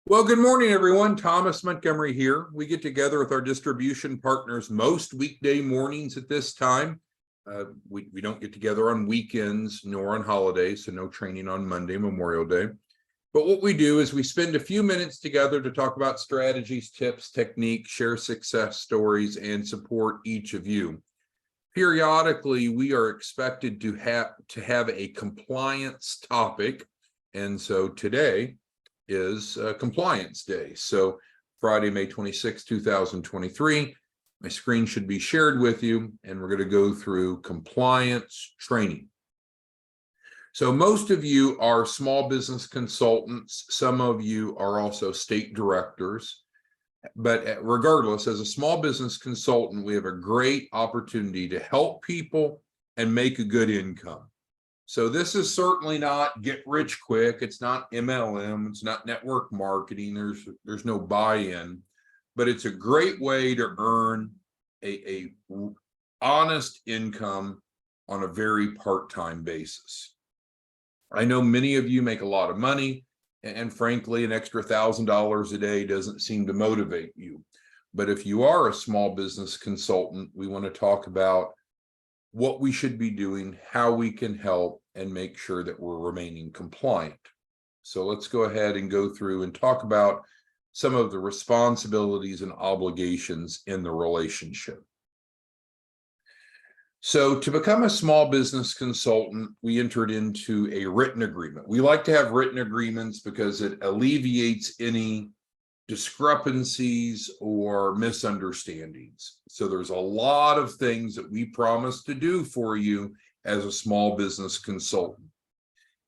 Well, good morning, everyone. Thomas Montgomery here. We get together with our distribution partners most weekday mornings at this time. We don't get together on weekends nor on holidays, so no training on Monday, Memorial Day. But what we do is we spend a few minutes together to talk about strategies, tips, techniques, share success stories, and support each of you. Periodically, we are expected to have a compliance topic, and so today is Compliance Day. So Friday, May 26, 2023, my screen should be shared with you, and we're going to go through compliance training. So most of you are small business consultants. Some of you are also state directors. But regardless, as a small business consultant, we have a great opportunity to help people and make a good income. So this is certainly not get rich quick. It's not MLM. It's not network marketing. There's no buy-in, but it's a great way to earn a honest income on a very part-time basis. I know many of you make a lot of money, and frankly, an extra $1,000 a day doesn't seem to motivate you. But if you are a small business consultant, we want to talk about what we should be doing, how we can help, and make sure that we're remaining compliant. So let's go ahead and go through and talk about some of the responsibilities and obligations in the relationship. So to become a small business consultant, we entered into a written agreement. We like to have written agreements because it alleviates any discrepancies or misunderstandings. So there's a lot of things that we promise to do for you as a small business consultant.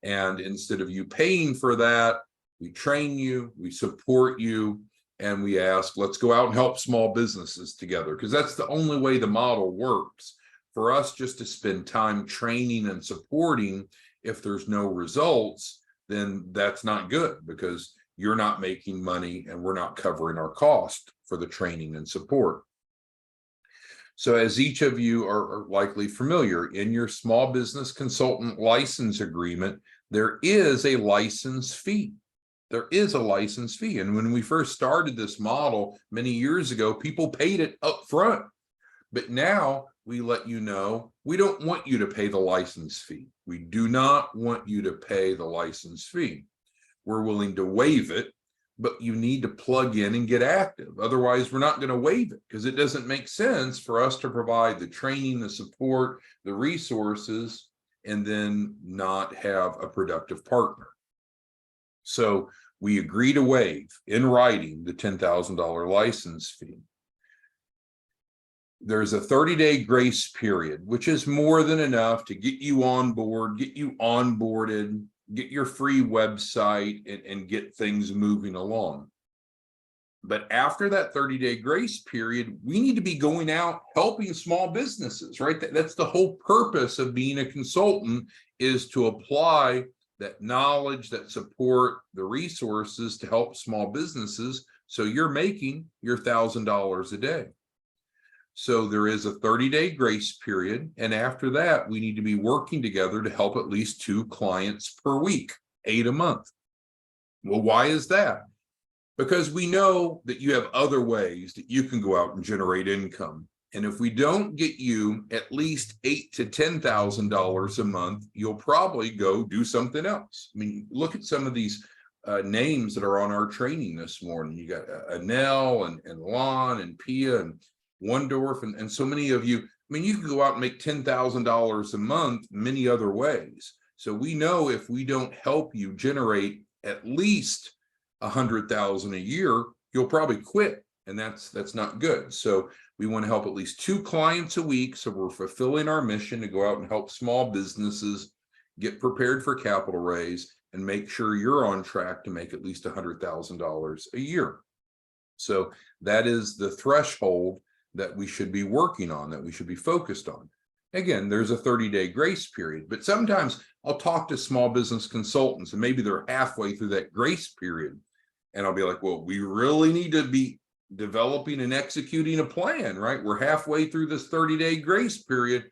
And instead of you paying for that, we train you, we support you, and we ask, let's go out and help small businesses together, because that's the only way the model works. For us just to spend time training and supporting, if there's no results, then that's not good, because you're not making money and we're not covering our cost for the training and support. So as each of you are likely familiar, in your small business consultant license agreement, there is a license fee. There is a license fee. And when we first started this model many years ago, people paid it up front. But now we let you know, we don't want you to pay the license fee. We do not want you to pay the license fee. We're willing to waive it, but you need to plug in and get active. Otherwise, we're not going to waive it, because it doesn't make sense for us to provide the training, the support, the resources, and then not have a productive partner. So we agree to waive in writing the $10,000 license fee. There's a 30-day grace period, which is more than enough to get you on board, get you onboarded, get your free website, and get things moving along. But after that 30-day grace period, we need to be going out helping small businesses, right? That's the whole purpose of being a consultant, is to apply that knowledge, that support, the resources to help small businesses, so you're making your $1,000 a day. So there is a 30-day grace period. And after that, we need to be working together to help at least 2 clients per week, 8 a month. Well, why is that? Because we know that you have other ways that you can go out and generate income. And if we don't get you at least $8,000 to $10,000 a month, you'll probably go do something else. I mean, look at some of these names that are on our training this morning. You got Anel and Lon and Pia and Wondorf, and so many of you. I mean, you can go out and make $10,000 a month many other ways. So we know if we don't help you generate at least $100,000 a year, you'll probably quit, and that's not good. So we want to help at least 2 clients a week, so we're fulfilling our mission to go out and help small businesses get prepared for capital raise and make sure you're on track to make at least $100,000 a year. So that is the threshold that we should be working on, that we should be focused on. Again, there's a 30-day grace period, but sometimes I'll talk to small business consultants and maybe they're halfway through that grace period. And I'll be like, well, we really need to be developing and executing a plan, right? We're halfway through this 30-day grace period.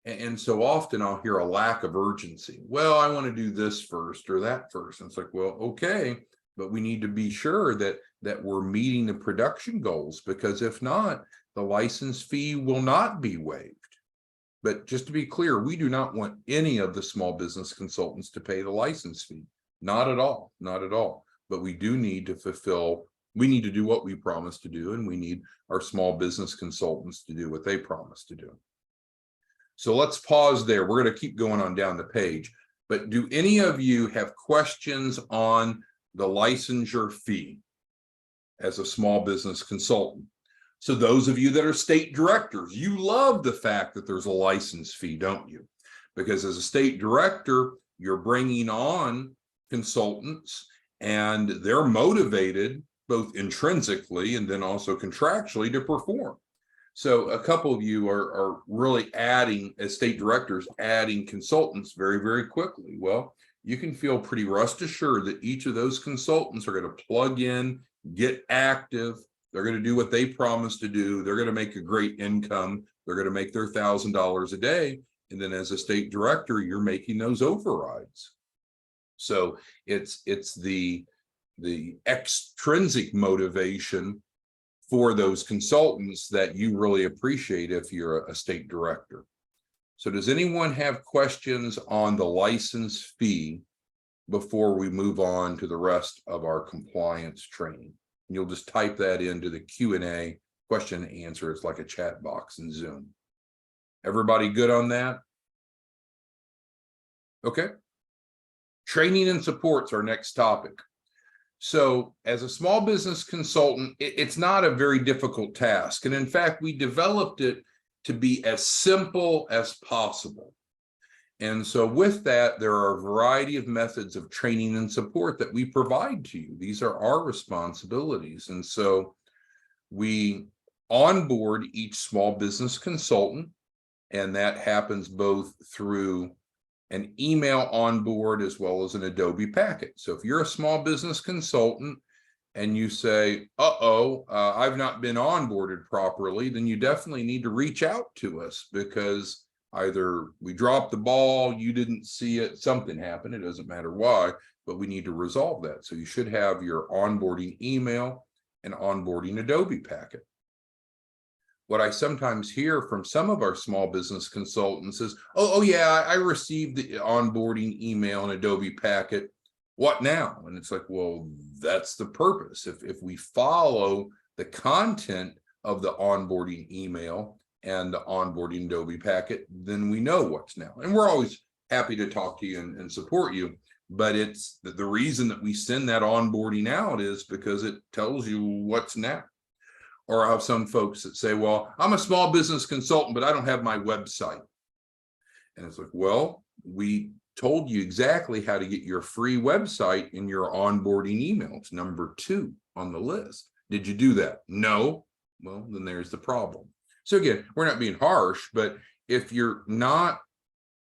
And so often I'll hear a lack of urgency. Well, I want to do this first or that first. And it's like, well, okay, but we need to be sure that we're meeting the production goals, because if not, the license fee will not be waived. But just to be clear, we do not want any of the small business consultants to pay the license fee. Not at all, not at all. But we do need to we need to do what we promised to do, and we need our small business consultants to do what they promised to do. So let's pause there. We're going to keep going on down the page. But do any of you have questions on the licensure fee as a small business consultant? So those of you that are state directors, you love the fact that there's a license fee, don't you? Because as a state director, you're bringing on consultants and they're motivated both intrinsically and then also contractually to perform. So a couple of you are really adding, as state directors, adding consultants very, very quickly. Well, you can feel pretty rest assured that each of those consultants are going to plug in, get active. They're going to do what they promised to do. They're going to make a great income. They're going to make their $1,000 a day. And then as a state director, you're making those overrides. So it's the extrinsic motivation for those consultants that you really appreciate if you're a state director. So does anyone have questions on the license fee before we move on to the rest of our compliance training? You'll just type that into the Q&A question and answer. It's like a chat box in Zoom. Everybody good on that? Okay. Training and support's our next topic. So as a small business consultant, it's not a very difficult task. And in fact, we developed it to be as simple as possible. And so with that, there are a variety of methods of training and support that we provide to you. These are our responsibilities. And so we onboard each small business consultant, and that happens both through an email onboard as well as an Adobe packet. So if you're a small business consultant and you say, I've not been onboarded properly, then you definitely need to reach out to us, because either we dropped the ball, you didn't see it, something happened, it doesn't matter why, but we need to resolve that. So you should have your onboarding email and onboarding Adobe packet. What I sometimes hear from some of our small business consultants is, oh yeah, I received the onboarding email and Adobe packet. What now? And it's like, well, that's the purpose. If we follow the content of the onboarding email and the onboarding Adobe packet, then we know what's now. And we're always happy to talk to you and support you. But it's the reason that we send that onboarding out is because it tells you what's now. Or I have some folks that say, well, I'm a small business consultant, but I don't have my website. And it's like, well, we told you exactly how to get your free website in your onboarding email. It's number 2 on the list. Did you do that? No. Well, then there's the problem. So again, we're not being harsh, but if you're not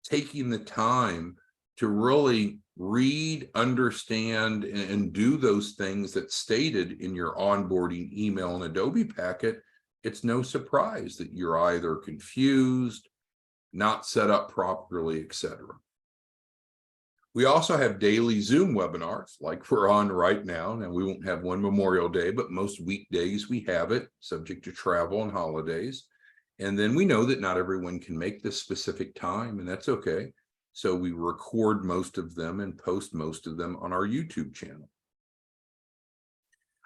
taking the time to really read, understand, and do those things that's stated in your onboarding email and Adobe packet, it's no surprise that you're either confused, not set up properly, etc. We also have daily Zoom webinars like we're on right now. Now, we won't have one Memorial Day, but most weekdays we have it, subject to travel and holidays. And then we know that not everyone can make this specific time, and that's okay. So we record most of them and post most of them on our YouTube channel.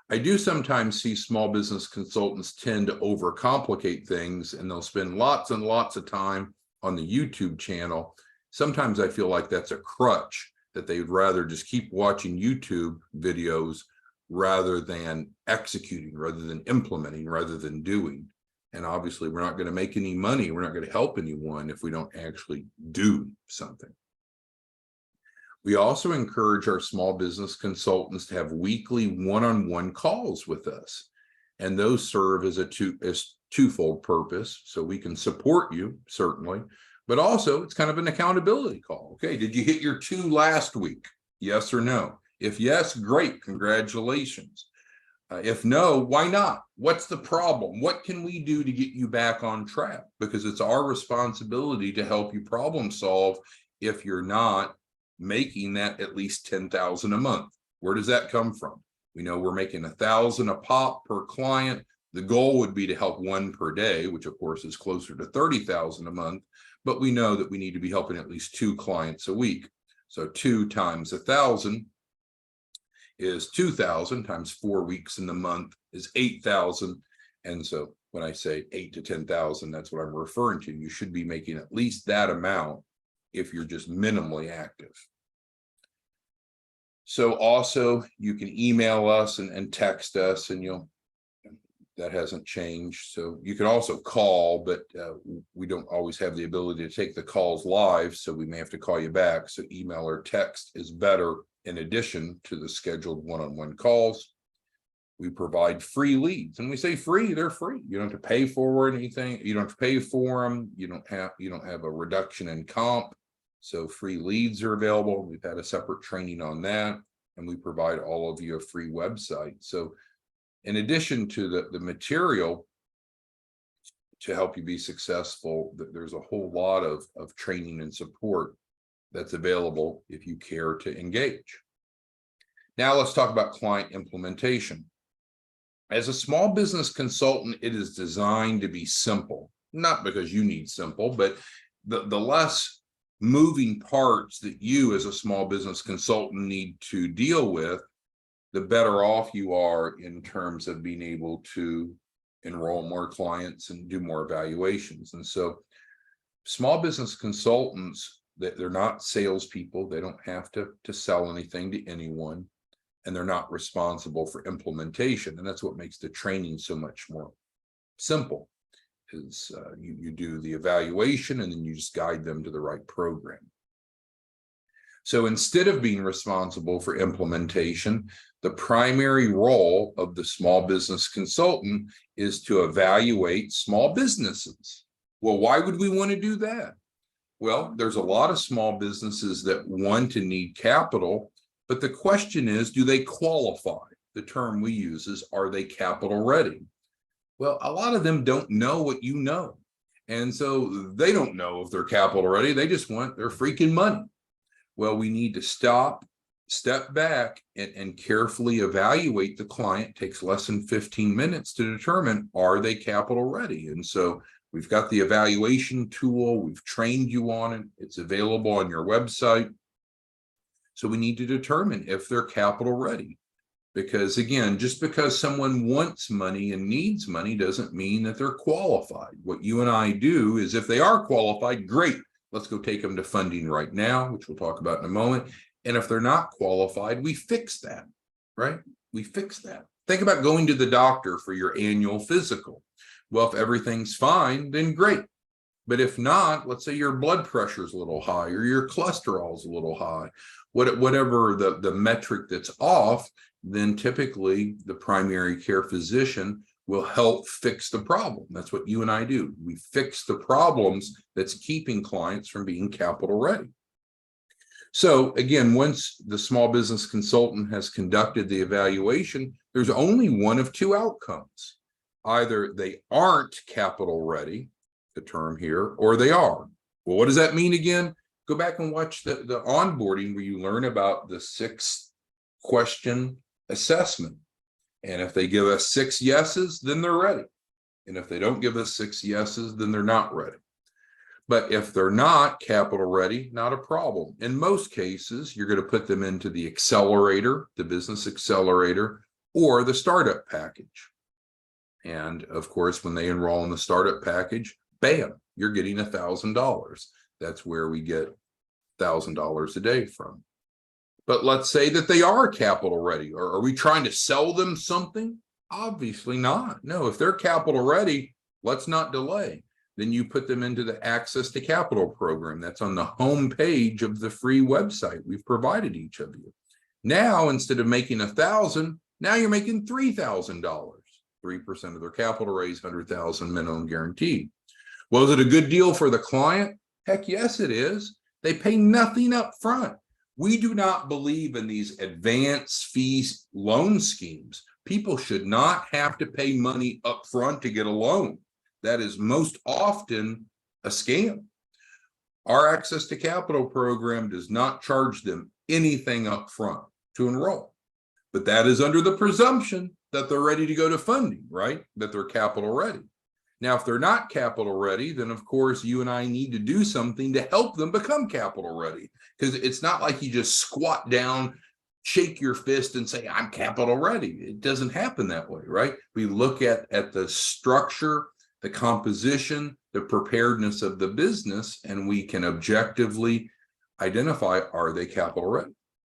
I do sometimes see small business consultants tend to overcomplicate things, and they'll spend lots and lots of time on the YouTube channel. Sometimes I feel like that's a crutch, that they'd rather just keep watching YouTube videos rather than executing, rather than implementing, rather than doing. And obviously, we're not going to make any money. We're not going to help anyone if we don't actually do something. We also encourage our small business consultants to have weekly one-on-one calls with us. And those serve as a twofold purpose. So we can support you, certainly, but also it's kind of an accountability call. Okay, did you hit your 2 last week? Yes or no? If yes, great, congratulations. If no, why not? What's the problem? What can we do to get you back on track? Because it's our responsibility to help you problem solve if you're not making that at least $10,000 a month. Where does that come from? We know we're making $1,000 a pop per client. The goal would be to help one per day, which of course is closer to 30,000 a month, but we know that we need to be helping at least 2 clients a week. So 2 times 1,000 is 2,000 times 4 weeks in the month is 8,000. And so when I say 8 to 10,000, that's what I'm referring to. You should be making at least that amount if you're just minimally active. So also you can email us and text us, and that hasn't changed. So you can also call, but we don't always have the ability to take the calls live, so we may have to call you back. So email or text is better in addition to the scheduled one-on-one calls. We provide free leads, and we say free, they're free. You don't have to pay for anything. You don't have to pay for them. You don't have a reduction in comp. So free leads are available. We've had a separate training on that, and we provide all of you a free website. So in addition to the material to help you be successful, there's a whole lot of training and support that's available if you care to engage. Now let's talk about client implementation. As a small business consultant, it is designed to be simple, not because you need simple, but the less moving parts that you as a small business consultant need to deal with, the better off you are in terms of being able to enroll more clients and do more evaluations. And so small business consultants, they're not salespeople. They don't have to sell anything to anyone, and they're not responsible for implementation. And that's what makes the training so much more simple, is you do the evaluation and then you just guide them to the right program. So instead of being responsible for implementation, the primary role of the small business consultant is to evaluate small businesses. Well, why would we want to do that? Well, there's a lot of small businesses that want and need capital, but the question is, do they qualify? The term we use is, are they capital ready? Well, a lot of them don't know what you know. And so they don't know if they're capital ready. They just want their freaking money. Well, we need to step back and carefully evaluate the client. It takes less than 15 minutes to determine, are they capital ready? And so we've got the evaluation tool. We've trained you on it. It's available on your website. So we need to determine if they're capital ready. Because again, just because someone wants money and needs money doesn't mean that they're qualified. What you and I do is, if they are qualified, great. Let's go take them to funding right now, which we'll talk about in a moment. And if they're not qualified, we fix that, right? We fix that. Think about going to the doctor for your annual physical. Well, if everything's fine, then great. But if not, let's say your blood pressure is a little high or your cholesterol is a little high, whatever the metric that's off, then typically the primary care physician will help fix the problem. That's what you and I do. We fix the problems that's keeping clients from being capital ready. So again, once the small business consultant has conducted the evaluation, there's only one of two outcomes. Either they aren't capital ready, the term here, or they are. Well, what does that mean again? Go back and watch the onboarding where you learn about the 6-question assessment. And if they give us 6 yeses, then they're ready. And if they don't give us 6 yeses, then they're not ready. But if they're not capital ready, not a problem. In most cases, you're going to put them into the accelerator, the business accelerator, or the startup package. And of course, when they enroll in the startup package, bam, you're getting $1,000. That's where we get $1,000 a day from. But let's say that they are capital ready. Or are we trying to sell them something? Obviously not. No, if they're capital ready, let's not delay. Then you put them into the Access to Capital program. That's on the home page of the free website we've provided each of you. Now, instead of making $1,000, now you're making $3,000. 3% of their capital raise, $100,000 minimum guaranteed. Well, is it a good deal for the client? Heck yes, it is. They pay nothing up front. We do not believe in these advance fees loan schemes. People should not have to pay money up front to get a loan. That is most often a scam. Our Access to Capital program does not charge them anything up front to enroll. But that is under the presumption that they're ready to go to funding, right? That they're capital ready. Now, if they're not capital ready, then of course you and I need to do something to help them become capital ready. Because it's not like you just squat down, shake your fist and say, I'm capital ready. It doesn't happen that way, right? We look at the structure, the composition, the preparedness of the business, and we can objectively identify, are they capital ready?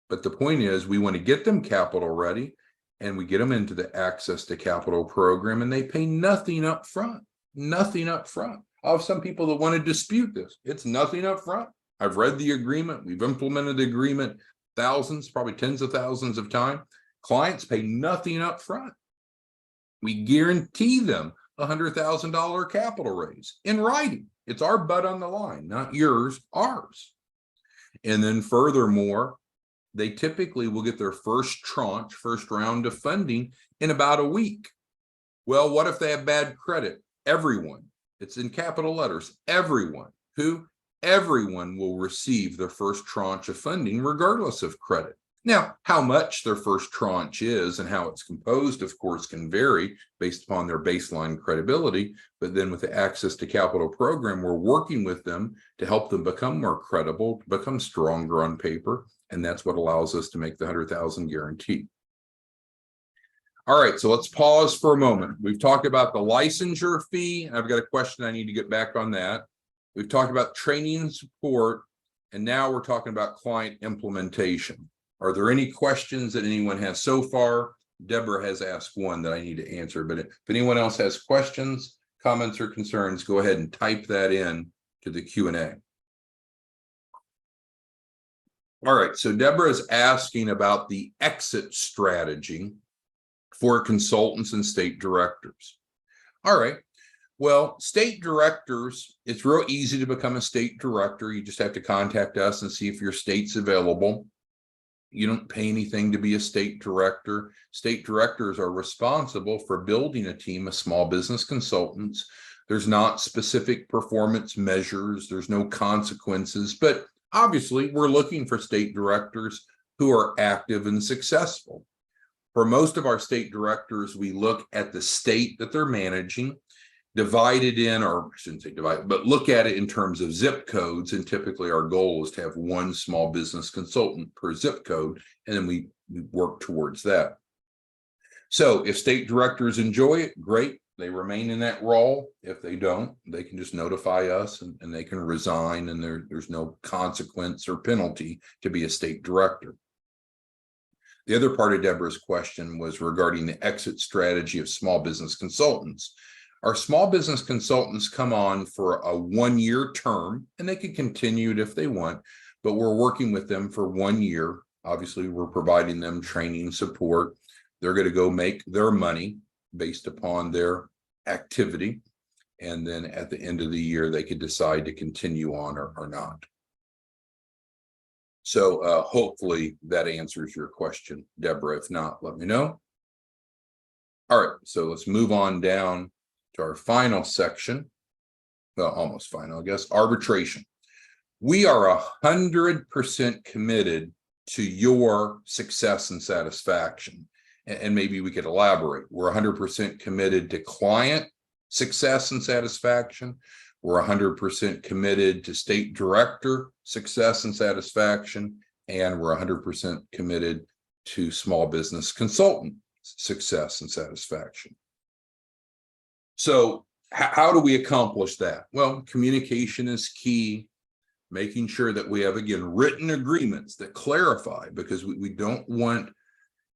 But the point is, we want to get them capital ready, and we get them into the access to capital program, and they pay nothing up front. Nothing up front. I have some people that want to dispute this. It's nothing up front. I've read the agreement. We've implemented the agreement thousands, probably tens of thousands of times. Clients pay nothing up front. We guarantee them $100,000 capital raise in writing. It's our butt on the line, not yours, ours. And then furthermore, they typically will get their first tranche, first round of funding in about a week. Well, what if they have bad credit? Everyone, it's in capital letters, everyone. Who? Everyone will receive their first tranche of funding regardless of credit. Now, how much their first tranche is and how it's composed, of course, can vary based upon their baseline credibility. But then with the access to capital program, we're working with them to help them become more credible, become stronger on paper. And that's what allows us to make the 100,000 guarantee. All right, so let's pause for a moment. We've talked about the licensure fee. I've got a question I need to get back on that. We've talked about training and support, and now we're talking about client implementation. Are there any questions that anyone has so far? Deborah has asked one that I need to answer, but if anyone else has questions, comments, or concerns, go ahead and type that in to the Q&A. All right, so Deborah is asking about the exit strategy for consultants and state directors. All right, well, state directors, it's real easy to become a state director. You just have to contact us and see if your state's available. You don't pay anything to be a state director. State directors are responsible for building a team of small business consultants. There's not specific performance measures. There's no consequences, but obviously we're looking for state directors who are active and successful. For most of our state directors, we look at the state that they're managing, divided in, or I shouldn't say divide, but look at it in terms of zip codes. And typically our goal is to have one small business consultant per zip code, and then we work towards that. So if state directors enjoy it, great. They remain in that role. If they don't, they can just notify us and they can resign, and there's no consequence or penalty to be a state director. The other part of Deborah's question was regarding the exit strategy of small business consultants. Our small business consultants come on for a one-year term, and they can continue it if they want, but we're working with them for 1 year. Obviously, we're providing them training support. They're going to go make their money based upon their activity. And then at the end of the year, they could decide to continue on or not. So hopefully that answers your question, Deborah. If not, let me know. All right, so let's move on down to our final section. Well, almost final, I guess. Arbitration. We are 100% committed to your success and satisfaction. And maybe we could elaborate. We're 100% committed to client success and satisfaction. We're 100% committed to state director success and satisfaction, and we're 100% committed to small business consultant success and satisfaction. So how do we accomplish that? Well, communication is key, making sure that we have, again, written agreements that clarify, because we don't want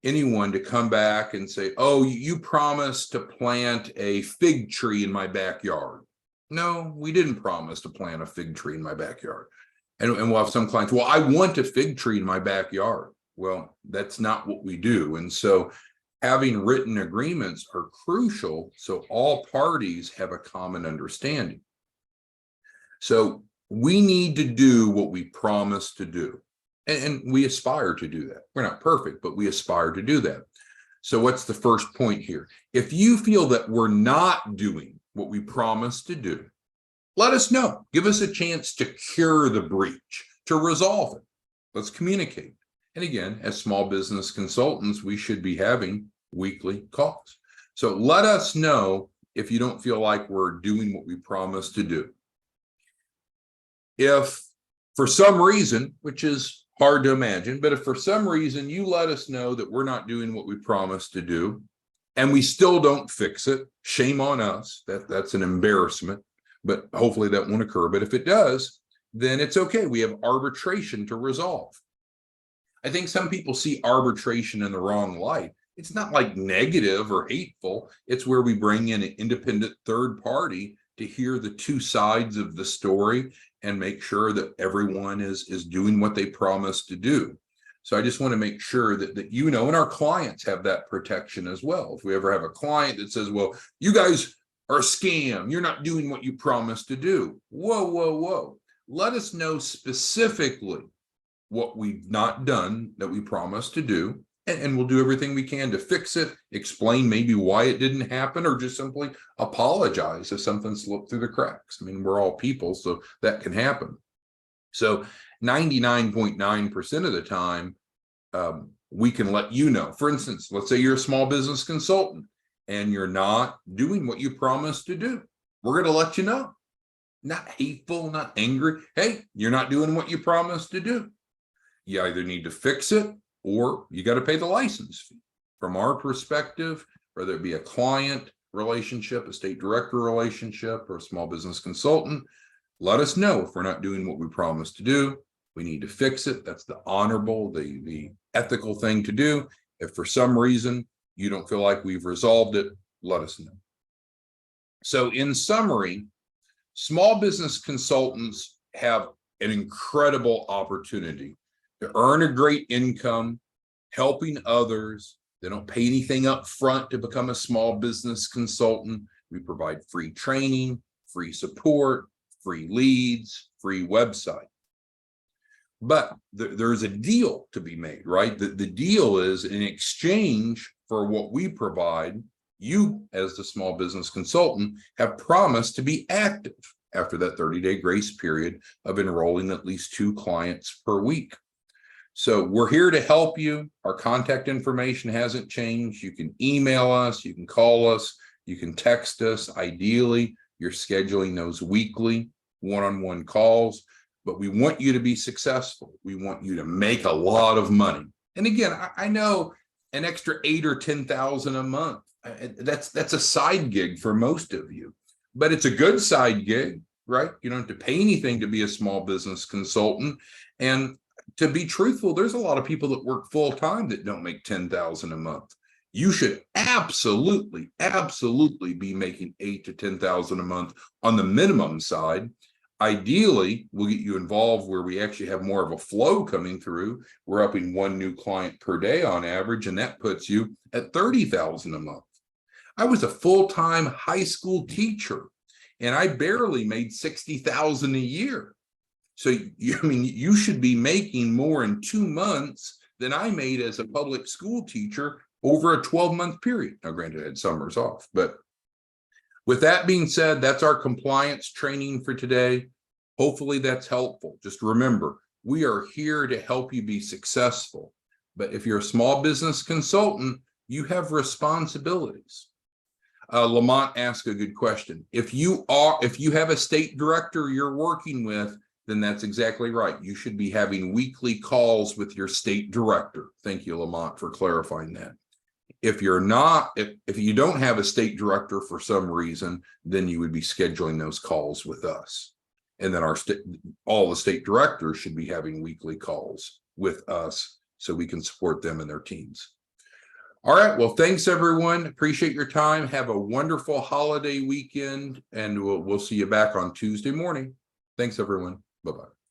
anyone to come back and say, oh, you promised to plant a fig tree in my backyard. No, we didn't promise to plant a fig tree in my backyard. And we'll have some clients, well, I want a fig tree in my backyard. Well, that's not what we do. And so having written agreements are crucial so all parties have a common understanding. So we need to do what we promise to do. And we aspire to do that. We're not perfect, but we aspire to do that. So what's the first point here? If you feel that we're not doing what we promised to do, let us know. Give us a chance to cure the breach, to resolve it. Let's communicate. And again, as small business consultants, we should be having weekly calls. So let us know if you don't feel like we're doing what we promised to do. If for some reason, which is hard to imagine, but if for some reason you let us know that we're not doing what we promised to do, and we still don't fix it, shame on us. That's an embarrassment, but hopefully that won't occur. But if it does, then it's okay. We have arbitration to resolve. I think some people see arbitration in the wrong light. It's not like negative or hateful. It's where we bring in an independent third party to hear the two sides of the story and make sure that everyone is doing what they promised to do. So I just want to make sure that you know, and our clients have that protection as well. If we ever have a client that says, well, you guys are a scam, you're not doing what you promised to do. Whoa, whoa, whoa. Let us know specifically what we've not done that we promised to do, and we'll do everything we can to fix it, explain maybe why it didn't happen, or just simply apologize if something slipped through the cracks. I mean, we're all people, so that can happen. So 99.9% of the time, we can let you know. For instance, let's say you're a small business consultant and you're not doing what you promised to do. We're going to let you know. Not hateful, not angry. Hey, you're not doing what you promised to do. You either need to fix it or you got to pay the license fee. From our perspective, whether it be a client relationship, a state director relationship, or a small business consultant, let us know if we're not doing what we promised to do. We need to fix it. That's the honorable, the ethical thing to do. If for some reason you don't feel like we've resolved it, let us know. So in summary, small business consultants have an incredible opportunity to earn a great income, helping others. They don't pay anything up front to become a small business consultant. We provide free training, free support, free leads, free website. But there's a deal to be made, right? The deal is in exchange for what we provide, you as the small business consultant have promised to be active after that 30-day grace period of enrolling at least 2 clients per week. So we're here to help you. Our contact information hasn't changed. You can email us, you can call us, you can text us. Ideally, you're scheduling those weekly one-on-one calls, but we want you to be successful. We want you to make a lot of money. And again, I know an extra 8 or 10,000 a month, that's a side gig for most of you, but it's a good side gig, right? You don't have to pay anything to be a small business consultant. And to be truthful, there's a lot of people that work full time that don't make 10,000 a month. You should absolutely be making 8 to 10,000 a month on the minimum side. Ideally, we'll get you involved where we actually have more of a flow coming through. We're upping 1 new client per day on average, and that puts you at 30,000 a month. I was a full-time high school teacher, and I barely made 60,000 a year. So, you should be making more in 2 months than I made as a public school teacher over a 12-month period. Now, granted, I had summers off, but with that being said, that's our compliance training for today. Hopefully that's helpful. Just remember, we are here to help you be successful. But if you're a small business consultant, you have responsibilities. Lamont asked a good question. If you have a state director you're working with, then that's exactly right. You should be having weekly calls with your state director. Thank you, Lamont, for clarifying that. If you're not, if you don't have a state director for some reason, then you would be scheduling those calls with us. And then all the state directors should be having weekly calls with us so we can support them and their teams. All right. Well, thanks, everyone. Appreciate your time. Have a wonderful holiday weekend, and we'll see you back on Tuesday morning. Thanks, everyone. Bye-bye.